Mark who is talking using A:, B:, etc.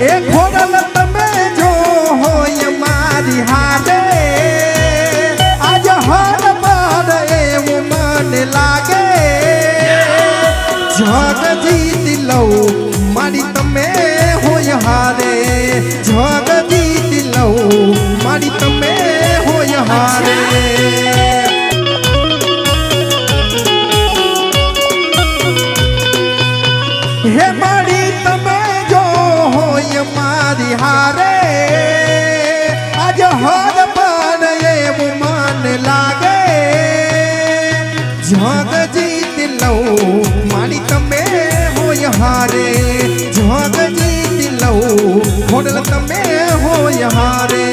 A: એ ખોડલ તમે જો હોય મારી હારે આજ હર બાર એવું મને લાગે જગ જીતી લઉં મારી તમે હોય હારે જગ જીતી લઉં મારી તમે હોય હારે હે મારી તમે જો હોય મારી હારે આજ હર બાર એવું મને લાગે જગ જીતી લઉં મારી તમે હોય હારે જગ જીતી લઉં ખોડલ તમે હોય હારે